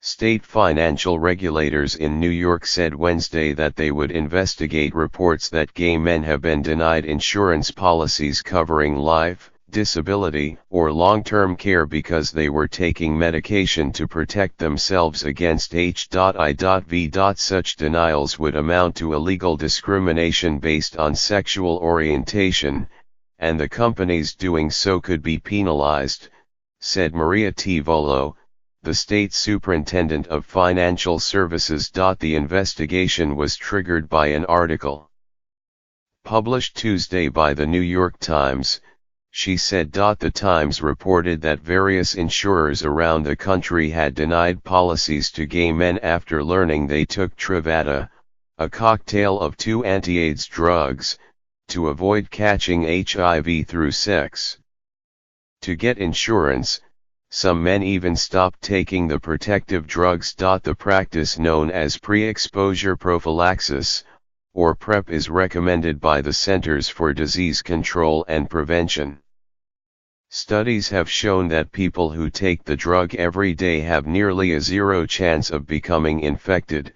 State financial regulators in New York said Wednesday that they would investigate reports that gay men have been denied insurance policies covering life, disability, or long-term care because they were taking medication to protect themselves against HIV. Such denials would amount to illegal discrimination based on sexual orientation, and the companies doing so could be penalized, said Maria T. Volo, the state superintendent of financial services. The investigation was triggered by an article published Tuesday by the New York Times, she said. The Times reported that various insurers around the country had denied policies to gay men after learning they took Truvada, a cocktail of two anti-AIDS drugs, to avoid catching HIV through sex. To get insurance, some men even stopped taking the protective drugs. The practice known as pre-exposure prophylaxis, or PrEP, is recommended by the Centers for Disease Control and Prevention. Studies have shown that people who take the drug every day have nearly a zero chance of becoming infected,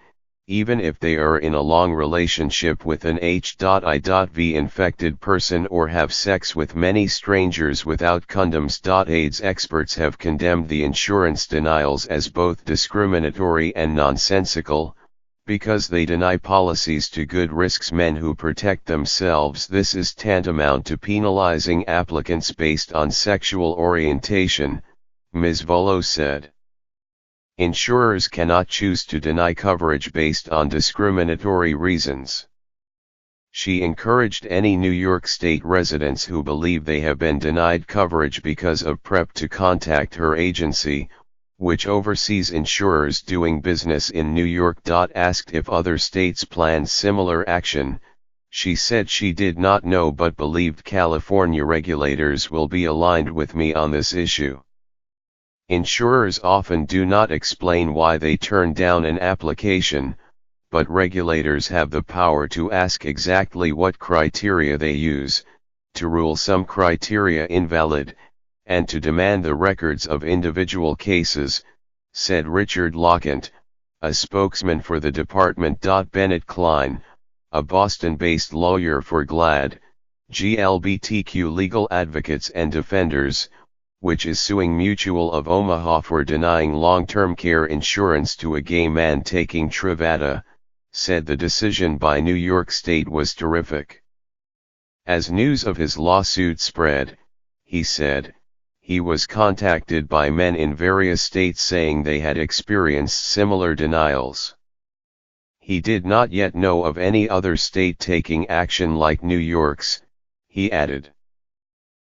even if they are in a long relationship with an HIV infected person or have sex with many strangers without condoms. AIDS experts have condemned the insurance denials as both discriminatory and nonsensical, because they deny policies to good risks men who protect themselves. This is tantamount to penalizing applicants based on sexual orientation, Ms. Volo said. Insurers cannot choose to deny coverage based on discriminatory reasons. She encouraged any New York State residents who believe they have been denied coverage because of PrEP to contact her agency, which oversees insurers doing business in New York. Asked if other states planned similar action, she said she did not know but believed California regulators will be aligned with me on this issue. Insurers often do not explain why they turn down an application, but regulators have the power to ask exactly what criteria they use, to rule some criteria invalid, and to demand the records of individual cases, said Richard Lockant, a spokesman for the department. Bennett Klein, a Boston-based lawyer for GLAAD, GLBTQ Legal Advocates and Defenders, which is suing Mutual of Omaha for denying long-term care insurance to a gay man taking Truvada, said the decision by New York State was terrific. As news of his lawsuit spread, he said, he was contacted by men in various states saying they had experienced similar denials. He did not yet know of any other state taking action like New York's, he added.